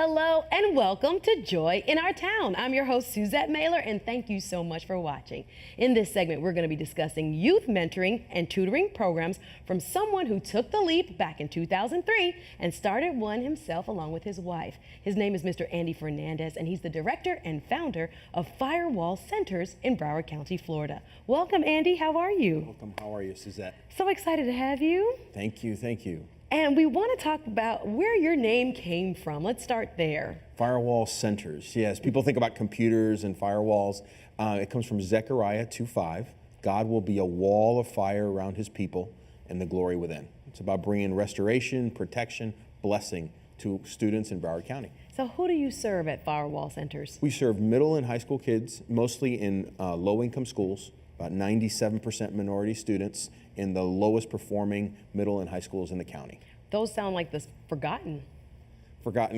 Hello and welcome to Joy in Our Town. I'm your host, Suzette Maylor, and thank you so much for watching. In this segment, we're going to be discussing youth mentoring and tutoring programs from someone who took the leap back in 2003 and started one himself along with his wife. His name is Mr. Andy Fernandez, and he's the director and founder of Firewall Centers in Broward County, Florida. Welcome, Andy. How are you? Welcome. How are you, Suzette? So excited to have you. Thank you. Thank you. And we want to talk about where your name came from. Let's start there. Firewall Centers. Yes, people think about computers and firewalls. It comes from Zechariah 2:5. God will be a wall of fire around his people and the glory within. It's about bringing restoration, protection, blessing to students in Broward County. So who do you serve at Firewall Centers? We serve middle and high school kids, mostly in low-income schools, about 97% minority students in the lowest performing middle and high schools in the county. Those sound like the forgotten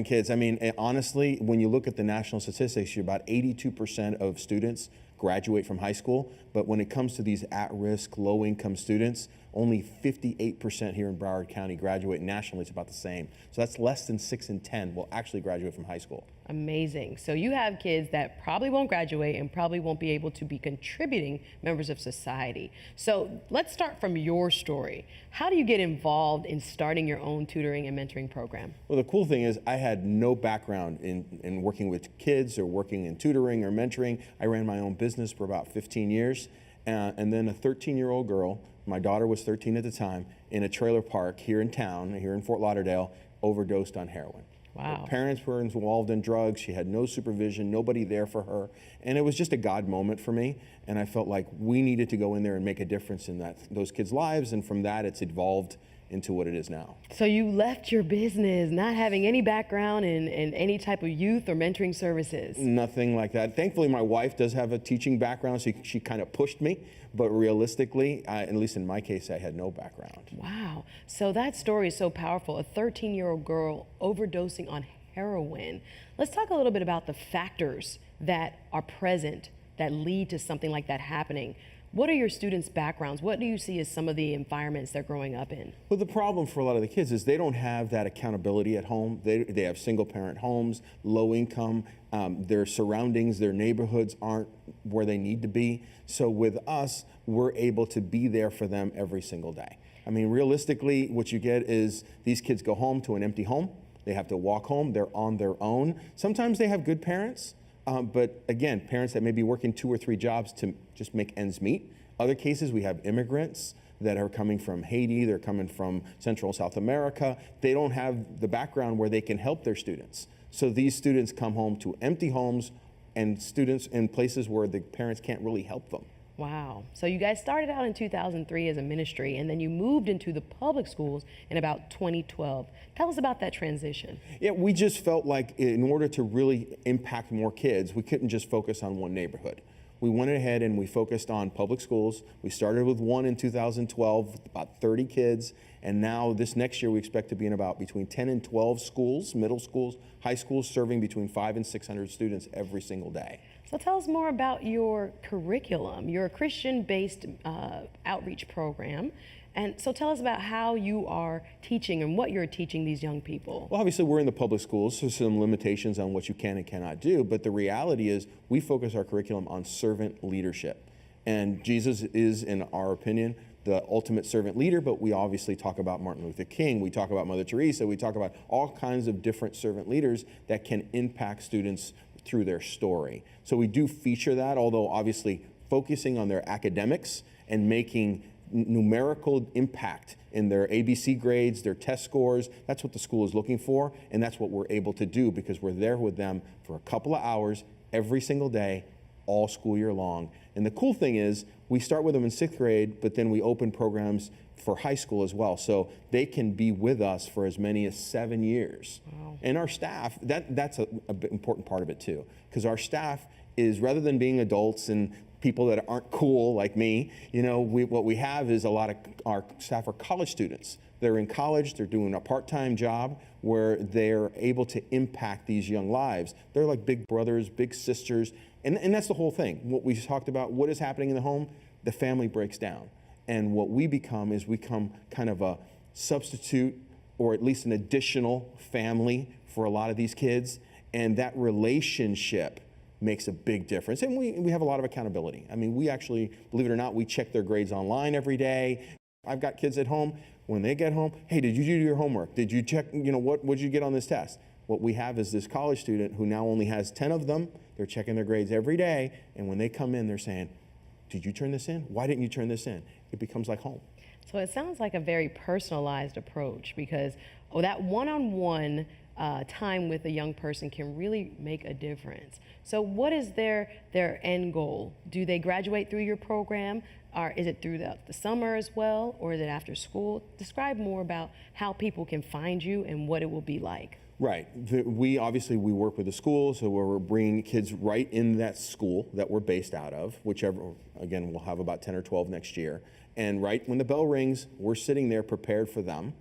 kids. I mean, honestly, when you look at the national statistics, you're about 82% of students graduate from high school, but when it comes to these at-risk, low-income students, only 58% here in Broward County graduate. Nationally, it's about the same. So that's less than 6 in 10 will actually graduate from high school. Amazing. So you have kids that probably won't graduate and probably won't be able to be contributing members of society. So let's start from your story. How do you get involved in starting your own tutoring and mentoring program? Well, the cool thing is I had no background in working with kids or working in tutoring or mentoring. I ran my own business for about 15 years. And then a 13-year-old girl, my daughter was 13 at the time, in a trailer park here in town, here in Fort Lauderdale, overdosed on heroin. Wow. Her parents were involved in drugs. She had no supervision, nobody there for her. And it was just a God moment for me. And I felt like we needed to go in there and make a difference in those kids' lives. And from that, it's evolved into what it is now. So you left your business not having any background in any type of youth or mentoring services? Nothing like that. Thankfully, my wife does have a teaching background, so she kind of pushed me. But realistically, at least in my case, I had no background. Wow. So that story is so powerful. A 13-year-old girl overdosing on heroin. Let's talk a little bit about the factors that are present that lead to something like that happening. What are your students' backgrounds? What do you see as some of the environments they're growing up in? Well, the problem for a lot of the kids is they don't have that accountability at home. They have single-parent homes, low income. Their surroundings, their neighborhoods aren't where they need to be. So with us, we're able to be there for them every single day. I mean, realistically, what you get is these kids go home to an empty home. They have to walk home. They're on their own. Sometimes they have good parents. But again, parents that may be working 2 or 3 jobs to just make ends meet. Other cases, we have immigrants that are coming from Haiti, they're coming from Central and South America. They don't have the background where they can help their students. So these students come home to empty homes and students in places where the parents can't really help them. Wow. So you guys started out in 2003 as a ministry, and then you moved into the public schools in about 2012. Tell us about that transition. Yeah, we just felt like in order to really impact more kids, we couldn't just focus on one neighborhood. We went ahead and we focused on public schools. We started with one in 2012, with about 30 kids, and now this next year we expect to be in about between 10 and 12 schools, middle schools, high schools, serving between 500 and 600 students every single day. So tell us more about your curriculum. You're a Christian-based outreach program. And so tell us about how you are teaching and what you're teaching these young people. Well, obviously we're in the public schools, so some limitations on what you can and cannot do, but the reality is we focus our curriculum on servant leadership. And Jesus is, in our opinion, the ultimate servant leader, but we obviously talk about Martin Luther King, we talk about Mother Teresa, we talk about all kinds of different servant leaders that can impact students through their story. So we do feature that, although obviously focusing on their academics and making numerical impact in their ABC grades, their test scores. That's what the school is looking for, and that's what we're able to do because we're there with them for a couple of hours every single day, all school year long. And the cool thing is we start with them in 6th grade, but then we open programs for high school as well. So they can be with us for as many as 7 years. Wow. And our staff, that's an important part of it too, because our staff is, rather than being adults and people that aren't cool like me, you know, what we have is a lot of our staff are college students. They're in college, they're doing a part-time job where they're able to impact these young lives. They're like big brothers, big sisters, and that's the whole thing. What we talked about, what is happening in the home, the family breaks down. And what we become is kind of a substitute or at least an additional family for a lot of these kids. And that relationship makes a big difference. And we have a lot of accountability. I mean, we actually, believe it or not, we check their grades online every day. I've got kids at home. When they get home, hey, did you do your homework? Did you check, what did you get on this test? What we have is this college student who now only has 10 of them. They're checking their grades every day. And when they come in, they're saying, did you turn this in? Why didn't you turn this in? It becomes like home. So it sounds like a very personalized approach because that one-on-one time with a young person can really make a difference. So what is their end goal? Do they graduate through your program? Or is it through the summer as well? Or is it after school? Describe more about how people can find you and what it will be like. Right. We work with the school, so we're bringing kids right in that school that we're based out of, whichever, again, we'll have about 10 or 12 next year. And right when the bell rings, we're sitting there prepared for them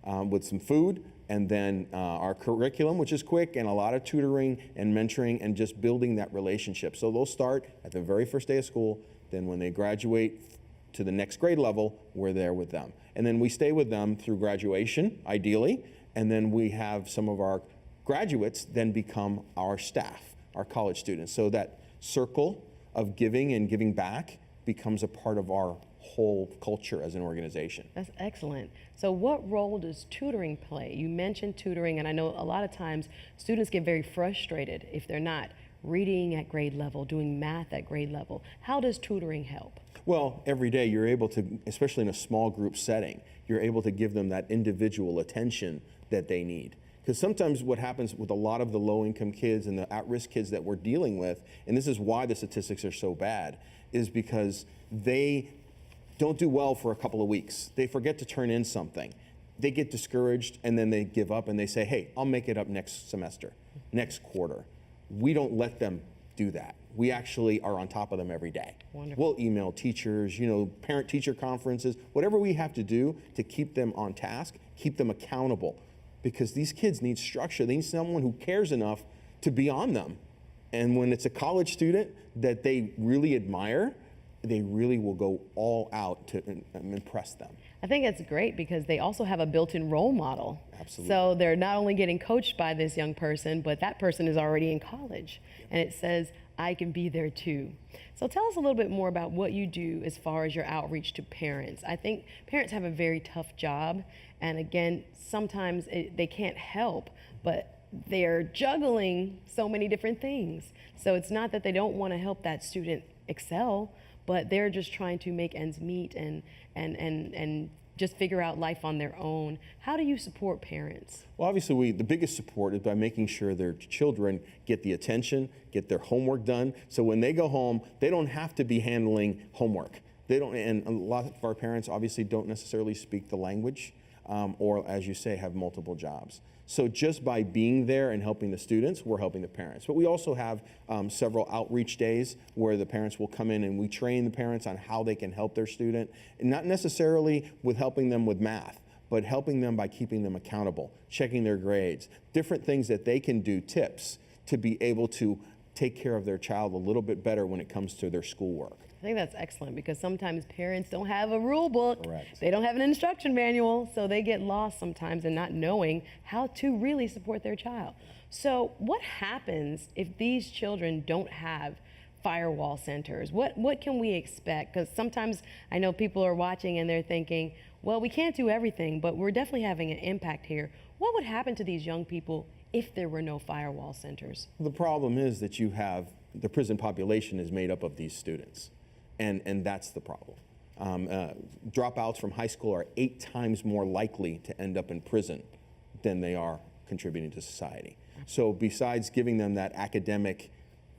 with some food, and then our curriculum, which is quick, and a lot of tutoring and mentoring and just building that relationship. So they'll start at the very first day of school, then when they graduate to the next grade level, we're there with them. And then we stay with them through graduation, ideally, and then we have some of our graduates then become our staff, our college students. So that circle of giving and giving back becomes a part of our whole culture as an organization. That's excellent. So what role does tutoring play? You mentioned tutoring, and I know a lot of times students get very frustrated if they're not reading at grade level, doing math at grade level. How does tutoring help? Well, every day you're able to, especially in a small group setting, you're able to give them that individual attention that they need. Because sometimes what happens with a lot of the low-income kids and the at-risk kids that we're dealing with, and this is why the statistics are so bad, is because they don't do well for a couple of weeks. They forget to turn in something. They get discouraged, and then they give up, and they say, hey, I'll make it up next semester, next quarter. We don't let them do that. We actually are on top of them every day. Wonderful. We'll email teachers, parent-teacher conferences, whatever we have to do to keep them on task, keep them accountable. Because these kids need structure. They need someone who cares enough to be on them. And when it's a college student that they really admire, they really will go all out to impress them. I think it's great because they also have a built-in role model. Absolutely. So they're not only getting coached by this young person, but that person is already in college. And it says, I can be there too. So tell us a little bit more about what you do as far as your outreach to parents. I think parents have a very tough job. And again, sometimes they can't help, but they're juggling so many different things. So it's not that they don't want to help that student excel, but they're just trying to make ends meet and just figure out life on their own. How do you support parents? Well, obviously, the biggest support is by making sure their children get the attention, get their homework done. So when they go home, they don't have to be handling homework. They don't, and a lot of our parents obviously don't necessarily speak the language, or as you say, have multiple jobs. So just by being there and helping the students, we're helping the parents. But we also have several outreach days where the parents will come in and we train the parents on how they can help their student, and not necessarily with helping them with math, but helping them by keeping them accountable, checking their grades, different things that they can do, tips, to be able to take care of their child a little bit better when it comes to their schoolwork. I think that's excellent because sometimes parents don't have a rule book. Correct. They don't have an instruction manual, so they get lost sometimes in not knowing how to really support their child. So what happens if these children don't have Firewall centers? What can we expect? Because sometimes I know people are watching and they're thinking, well, we can't do everything, but we're definitely having an impact here. What would happen to these young people if there were no Firewall centers? The problem is that you have, the prison population is made up of these students. And that's the problem. Dropouts from high school are 8 times more likely to end up in prison than they are contributing to society. So besides giving them that academic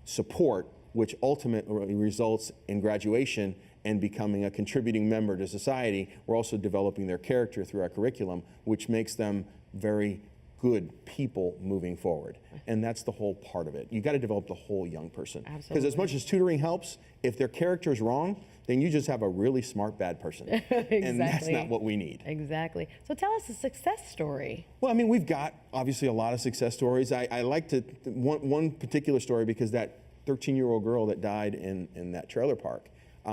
support, which ultimately results in graduation and becoming a contributing member to society, we're also developing their character through our curriculum, which makes them very good people moving forward. And that's the whole part of it. You got to develop the whole young person. Absolutely. Because as much as tutoring helps, if their character is wrong, then you just have a really smart bad person. Exactly. And that's not what we need. Exactly. So tell us a success story. Well, I mean, we've got obviously a lot of success stories. I like to, one particular story, because that 13-year-old girl that died in that trailer park,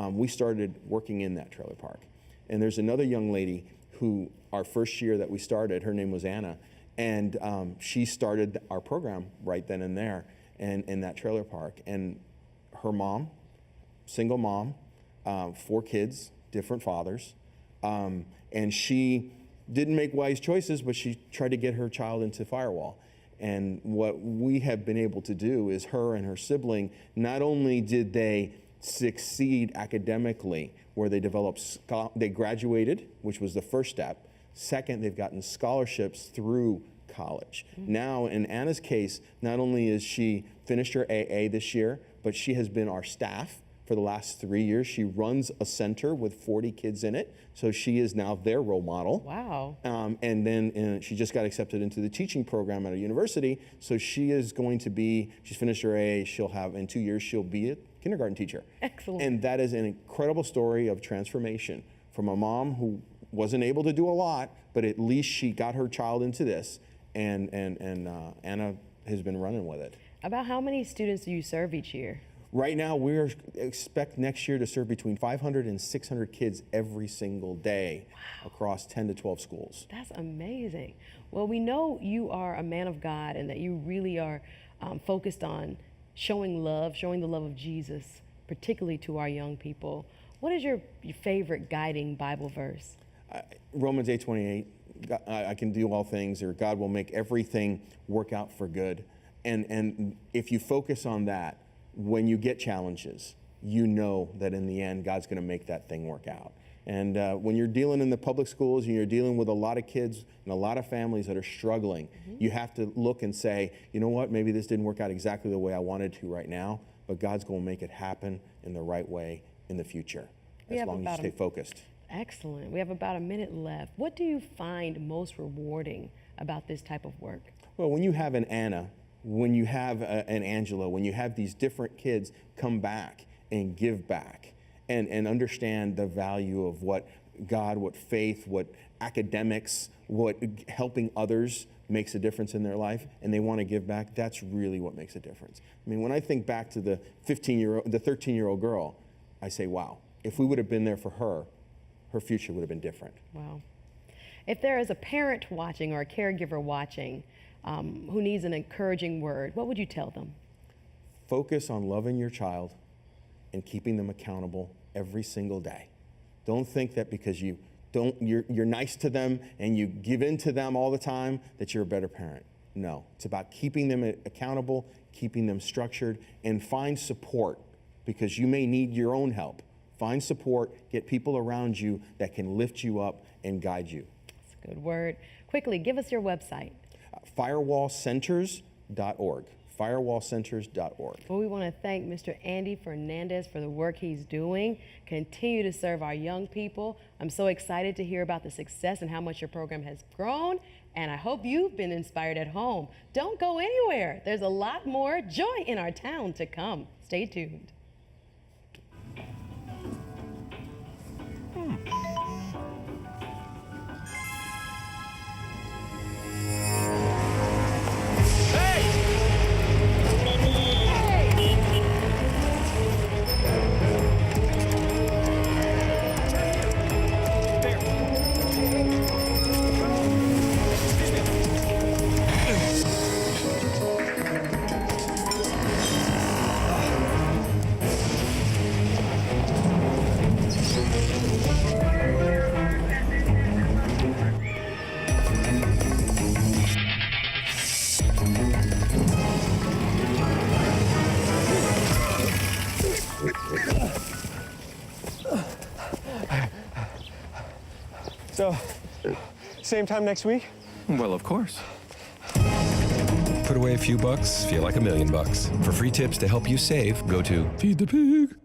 we started working in that trailer park. And there's another young lady who our first year that we started, her name was Anna, and she started our program right then and there and in that trailer park. And her mom, single mom, 4 kids, different fathers, and she didn't make wise choices, but she tried to get her child into Firewall. And what we have been able to do is her and her sibling, not only did they succeed academically, where they developed, they graduated, which was the first step. Second, they've gotten scholarships through college. Now, in Anna's case, not only is she finished her AA this year, but she has been our staff for the last 3 years. She runs a center with 40 kids in it, so she is now their role model. Wow. And then she just got accepted into the teaching program at a university, so she is going to be, she's finished her AA, she'll have, in 2 years, she'll be a kindergarten teacher. Excellent. And that is an incredible story of transformation from a mom who wasn't able to do a lot, but at least she got her child into this, and Anna has been running with it. About how many students do you serve each year? Right now, we expect next year to serve between 500 and 600 kids every single day across 10 to 12 schools. That's amazing. Well, we know you are a man of God and that you really are focused on showing love, showing the love of Jesus, particularly to our young people. What is your favorite guiding Bible verse? Romans 8:28, I can do all things, or God will make everything work out for good. And if you focus on that, when you get challenges, you know that in the end, God's going to make that thing work out. And when you're dealing in the public schools and you're dealing with a lot of kids and a lot of families that are struggling, you have to look and say, you know what, maybe this didn't work out exactly the way I wanted to right now, but God's going to make it happen in the right way in the future, as long as you stay focused. Excellent. We have about a minute left. What do you find most rewarding about this type of work? Well, when you have an Anna, when you have an Angela, when you have these different kids come back and give back and understand the value of what God, what faith, what academics, what helping others makes a difference in their life, and they want to give back, that's really what makes a difference. I mean, when I think back to the 13-year-old girl, I say, wow, if we would have been there for her, her future would have been different. Wow. If there is a parent watching or a caregiver watching who needs an encouraging word, what would you tell them? Focus on loving your child and keeping them accountable every single day. Don't think that because you're nice to them and you give in to them all the time that you're a better parent. No, it's about keeping them accountable, keeping them structured, and find support, because you may need your own help. Find support, get people around you that can lift you up and guide you. That's a good word. Quickly, give us your website. Firewallcenters.org. Firewallcenters.org. Well, we want to thank Mr. Andy Fernandez for the work he's doing. Continue to serve our young people. I'm so excited to hear about the success and how much your program has grown, and I hope you've been inspired at home. Don't go anywhere. There's a lot more joy in our town to come. Stay tuned. So, same time next week? Well, of course. Put away a few bucks, feel like $1 million. For free tips to help you save, go to Feed the Pig.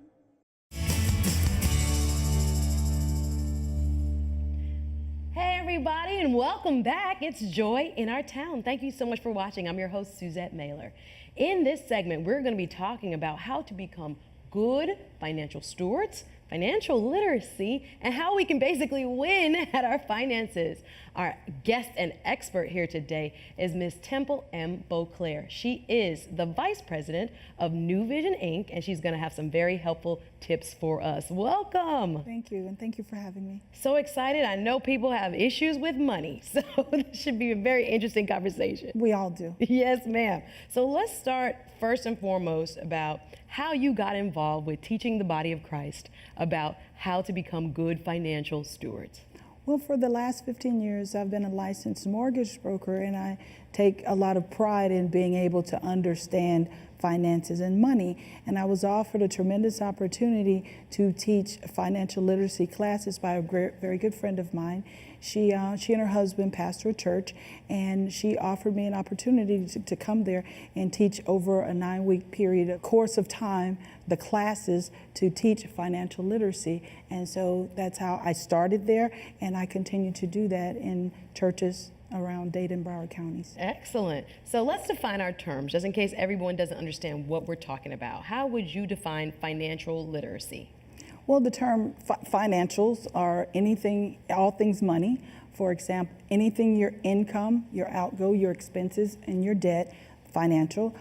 Hey everybody, and welcome back. It's Joy in Our Town. Thank you so much for watching. I'm your host, Suzette Maylor. In this segment, we're going to be talking about how to become good financial stewards, financial literacy and how we can basically win at our finances. Our guest and expert here today is Ms. Temple M. Beauclair. She is the Vice President of New Vision, Inc., and she's going to have some very helpful tips for us. Welcome. Thank you, and thank you for having me. So excited. I know people have issues with money, so this should be a very interesting conversation. We all do. Yes, ma'am. So let's start first and foremost about how you got involved with teaching the body of Christ about how to become good financial stewards. Well, for the last 15 years, I've been a licensed mortgage broker, and I take a lot of pride in being able to understand finances and money. And I was offered a tremendous opportunity to teach financial literacy classes by a very good friend of mine. She and her husband pastor a church, and she offered me an opportunity to come there and teach over a 9-week period, a course of time, the classes to teach financial literacy. And so that's how I started there, and I continue to do that in churches around Dade and Broward counties. Excellent. So let's define our terms, just in case everyone doesn't understand what we're talking about. How would you define financial literacy? Well, the term financials are anything, all things money. For example, anything your income, your outgo, your expenses, and your debt, financial.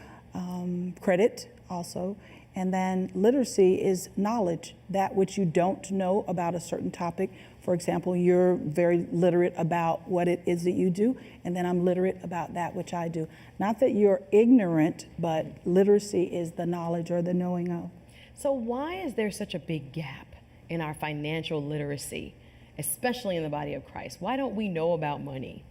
Credit also. And then literacy is knowledge, that which you don't know about a certain topic. For example, you're very literate about what it is that you do, and then I'm literate about that which I do. Not that you're ignorant, but literacy is the knowledge or the knowing of. So why is there such a big gap in our financial literacy, especially in the body of Christ? Why don't we know about money?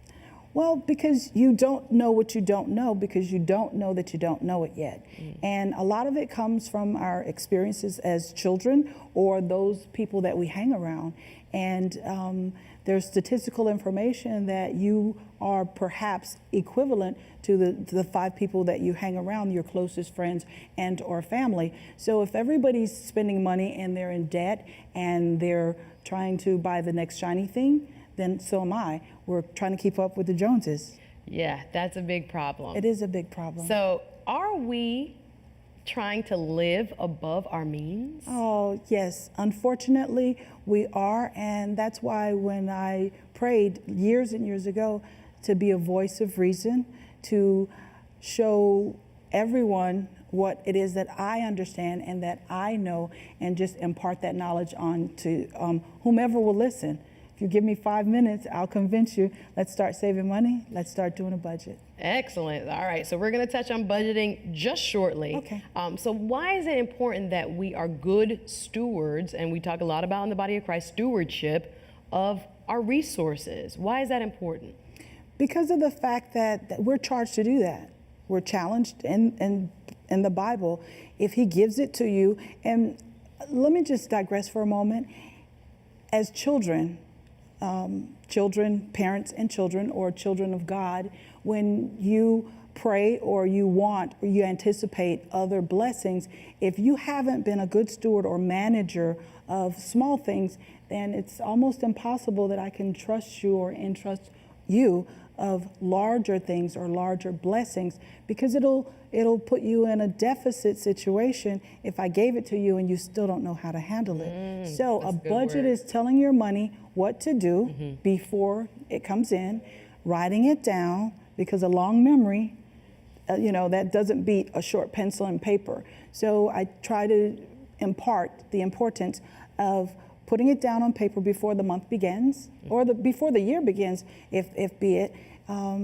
Well, because you don't know what you don't know, because you don't know that you don't know it yet. And a lot of it comes from our experiences as children or those people that we hang around. And there's statistical information that you are perhaps equivalent to the 5 people that you hang around, your closest friends and or family. So if everybody's spending money and they're in debt and they're trying to buy the next shiny thing, then so am I. We're trying to keep up with the Joneses. Yeah, that's a big problem. It is a big problem. So are we trying to live above our means? Oh, yes. Unfortunately, we are. And that's why when I prayed years and years ago to be a voice of reason, to show everyone what it is that I understand and that I know, and just impart that knowledge on to whomever will listen. If you give me 5 minutes, I'll convince you. Let's start saving money. Let's start doing a budget. Excellent. All right. So we're going to touch on budgeting just shortly. Okay. So why is it important that we are good stewards, and we talk a lot about in the body of Christ, stewardship of our resources? Why is that important? Because of the fact that we're charged to do that. We're challenged in the Bible. If he gives it to you, and let me just digress for a moment. As children, parents and children, or children of God, when you pray or you want or you anticipate other blessings, if you haven't been a good steward or manager of small things, then it's almost impossible that I can trust you or entrust you of larger things or larger blessings, because it'll put you in a deficit situation if I gave it to you and you still don't know how to handle it. So a budget is telling your money what to do before it comes in, writing it down, because a long memory, that doesn't beat a short pencil and paper. So I try to impart the importance of putting it down on paper before the month begins, or before the year begins, if be it.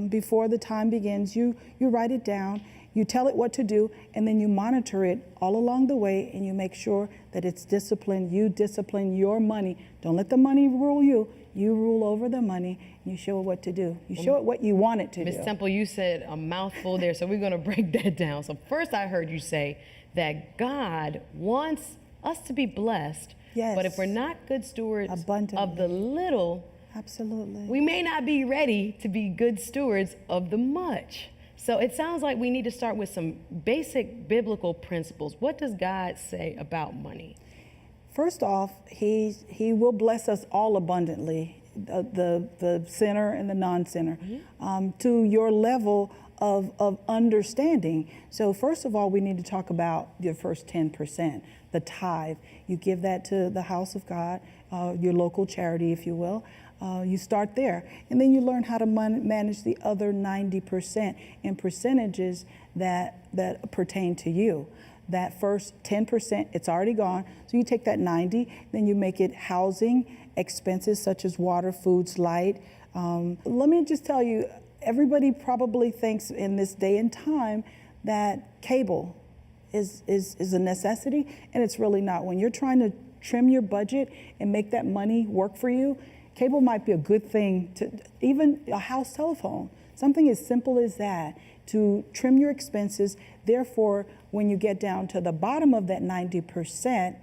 Before the time begins, you write it down, you tell it what to do, and then you monitor it all along the way, and you make sure that it's disciplined. You discipline your money. Don't let the money rule you. You rule over the money, and you show it what to do. You show it what you want it to do. Ms. Temple, you said a mouthful there, so we're going to break that down. So first I heard you say that God wants us to be blessed. Yes. But if we're not good stewards Abundantly. of the little, Absolutely. we may not be ready to be good stewards of the much. So it sounds like we need to start with some basic biblical principles. What does God say about money? First off, he will bless us all abundantly, the sinner and the non-sinner, to your level of understanding. So first of all, we need to talk about your first 10%, the tithe. You give that to the house of God, your local charity, if you will. You start there, and then you learn how to manage the other 90% in percentages that pertain to you. That first 10%, it's already gone. So you take that 90, then you make it housing, expenses such as water, foods, light. Let me just tell you, everybody probably thinks in this day and time that cable is a necessity, and it's really not. When you're trying to trim your budget and make that money work for you, cable might be a good thing to, even a house telephone, something as simple as that, to trim your expenses. Therefore, when you get down to the bottom of that 90%,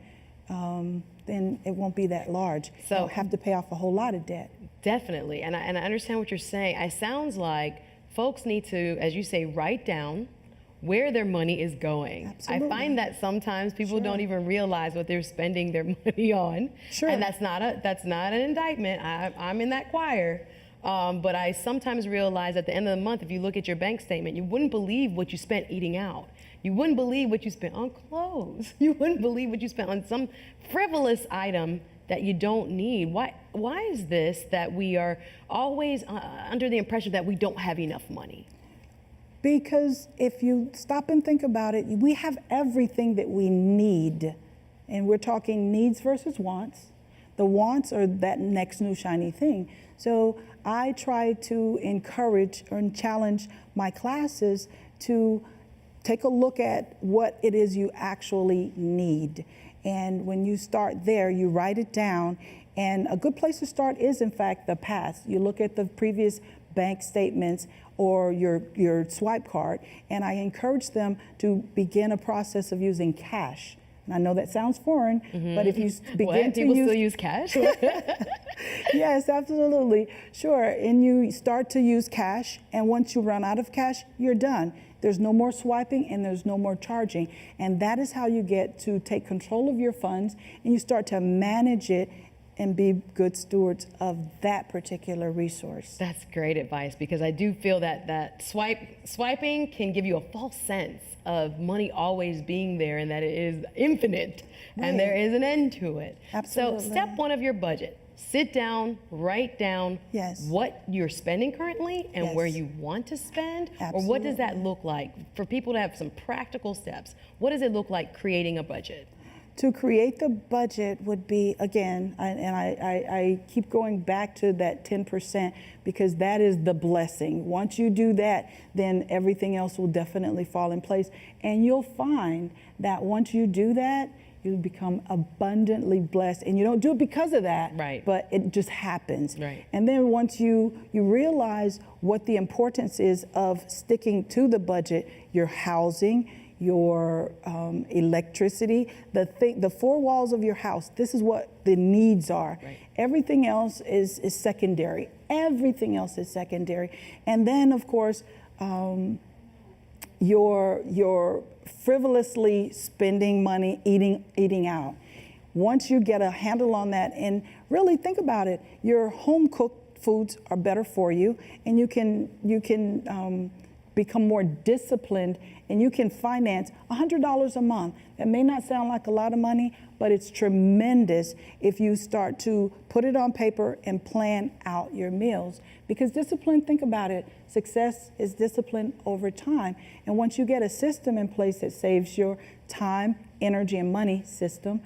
then it won't be that large. So you don't have to pay off a whole lot of debt. Definitely, and I understand what you're saying. It sounds like folks need to, as you say, write down where their money is going. Absolutely. I find that sometimes people don't even realize what they're spending their money on. Sure. And that's not an indictment. I'm in that choir. But I sometimes realize at the end of the month, if you look at your bank statement, you wouldn't believe what you spent eating out. You wouldn't believe what you spent on clothes. You wouldn't believe what you spent on some frivolous item that you don't need. Why is this that we are always under the impression that we don't have enough money? Because if you stop and think about it, we have everything that we need. And we're talking needs versus wants. The wants are that next new shiny thing. So I try to encourage and challenge my classes to take a look at what it is you actually need. And when you start there, you write it down. And a good place to start is, in fact, the past. You look at the previous bank statements or your swipe card, and I encourage them to begin a process of using cash. And I know that sounds foreign, but if you begin to People use... still use cash? Yes, absolutely. Sure. And you start to use cash, and once you run out of cash, you're done. There's no more swiping and there's no more charging. And that is how you get to take control of your funds, and you start to manage it and be good stewards of that particular resource. That's great advice, because I do feel that swiping can give you a false sense of money always being there and that it is infinite and there is an end to it. Absolutely. So step one of your budget, sit down, write down what you're spending currently and where you want to spend. Or what does that look like for people to have some practical steps? What does it look like creating a budget? To create the budget would be, again, I keep going back to that 10% because that is the blessing. Once you do that, then everything else will definitely fall in place. And you'll find that once you do that, you become abundantly blessed. And you don't do it because of that, but it just happens. And then once you realize what the importance is of sticking to the budget, your housing, your electricity, the four walls of your house, this is what the needs are. Everything else is secondary. Everything else is secondary. And then, of course, your frivolously spending money, eating out. Once you get a handle on that, and really think about it, your home cooked foods are better for you, and you can become more disciplined, and you can finance $100 a month. That may not sound like a lot of money, but it's tremendous if you start to put it on paper and plan out your meals. Because discipline, think about it, success is discipline over time. And once you get a system in place that saves your time, energy, and money, system,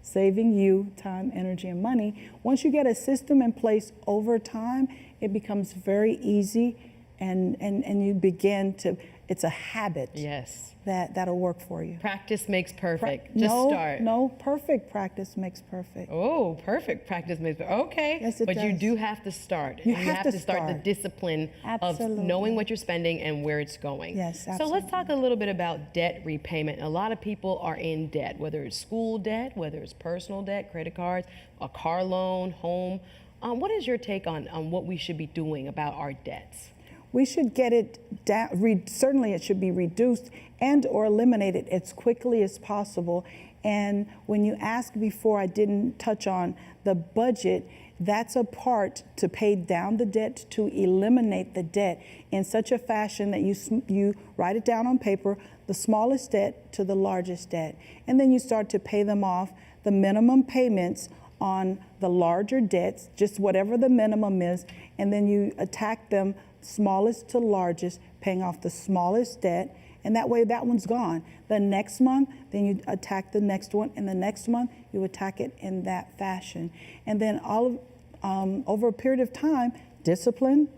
saving you time, energy, and money. Once you get a system in place over time, it becomes very easy, and you begin to, it's a habit. Yes. That'll work for you. Practice makes perfect. Start. No, perfect practice makes perfect. Oh, perfect practice makes perfect. Okay. Yes, it but does. You do have to start. You have to start the discipline of knowing what you're spending and where it's going. Yes, absolutely. So let's talk a little bit about debt repayment. A lot of people are in debt, whether it's school debt, whether it's personal debt, credit cards, a car loan, home. What is your take on what we should be doing about our debts? we should get it down. Certainly, it should be reduced and or eliminated as quickly as possible. And when you asked before, I didn't touch on the budget. That's a part to pay down the debt, to eliminate the debt in such a fashion that you write it down on paper, the smallest debt to the largest debt. And then you start to pay them off, the minimum payments on the larger debts, just whatever the minimum is, and then you attack them smallest to largest, paying off the smallest debt, and that way that one's gone. The next month, then you attack the next one, and the next month you attack it in that fashion. And then over a period of time, discipline,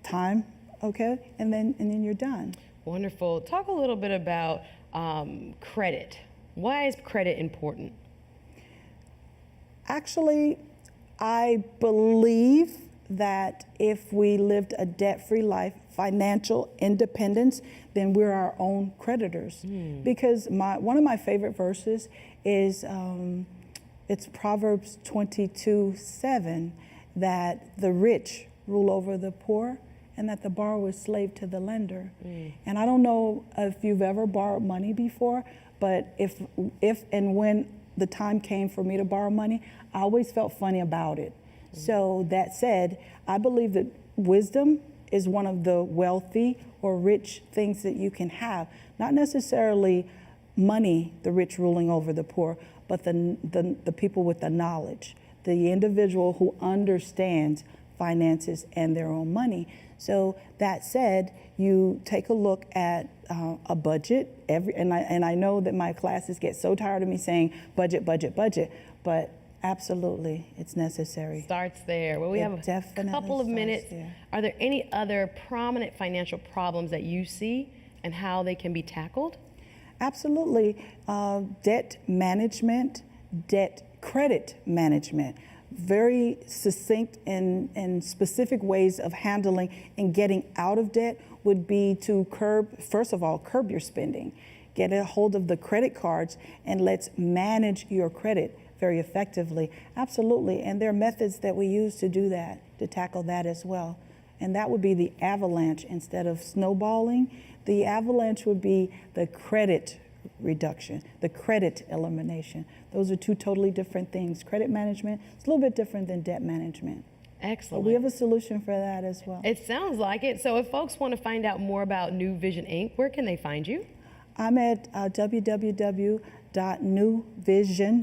time, okay, and then you're done. Wonderful. Talk a little bit about credit. Why is credit important? Actually, I believe that if we lived a debt-free life, financial independence, then we're our own creditors. Because one of my favorite verses is it's Proverbs 22:7, that the rich rule over the poor and that the borrower is slave to the lender. And I don't know if you've ever borrowed money before, but if and when the time came for me to borrow money, I always felt funny about it. So that said, I believe that wisdom is one of the wealthy or rich things that you can have. Not necessarily money, the rich ruling over the poor, but the people with the knowledge, the individual who understands finances and their own money. So that said, you take a look at a budget. And I know that my classes get so tired of me saying budget, budget, budget, but absolutely, it's necessary. Starts there. Well, we have a couple of minutes. There. Are there any other prominent financial problems that you see and how they can be tackled? Absolutely. Debt management, credit management. Very succinct and specific ways of handling and getting out of debt would be to first of all, curb your spending. Get a hold of the credit cards and let's manage your credit very effectively. Absolutely. And there are methods that we use to do that, to tackle that as well. And that would be the avalanche instead of snowballing. The avalanche would be the credit reduction, the credit elimination. Those are two totally different things. Credit management is a little bit different than debt management. Excellent. But we have a solution for that as well. It sounds like it. So if folks want to find out more about New Vision Inc., where can they find you? I'm at www.newvision,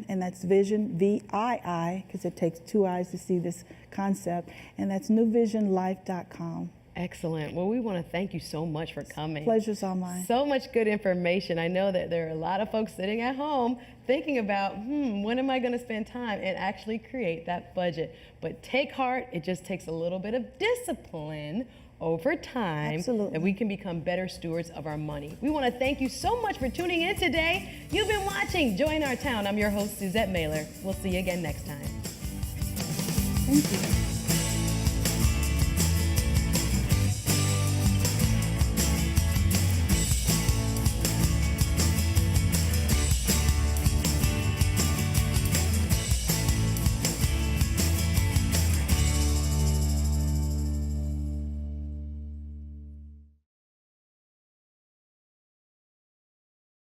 and that's vision, V-I-I, because it takes two eyes to see this concept, and that's newvisionlife.com. Excellent. Well, we want to thank you so much for coming. Pleasure's all mine. So much good information. I know that there are a lot of folks sitting at home thinking about, when am I going to spend time and actually create that budget? But take heart, it just takes a little bit of discipline over time. Absolutely. That we can become better stewards of our money. We want to thank you so much for tuning in today. You've been watching Joy in Our Town. I'm your host, Suzette Maylor. We'll see you again next time. Thank you.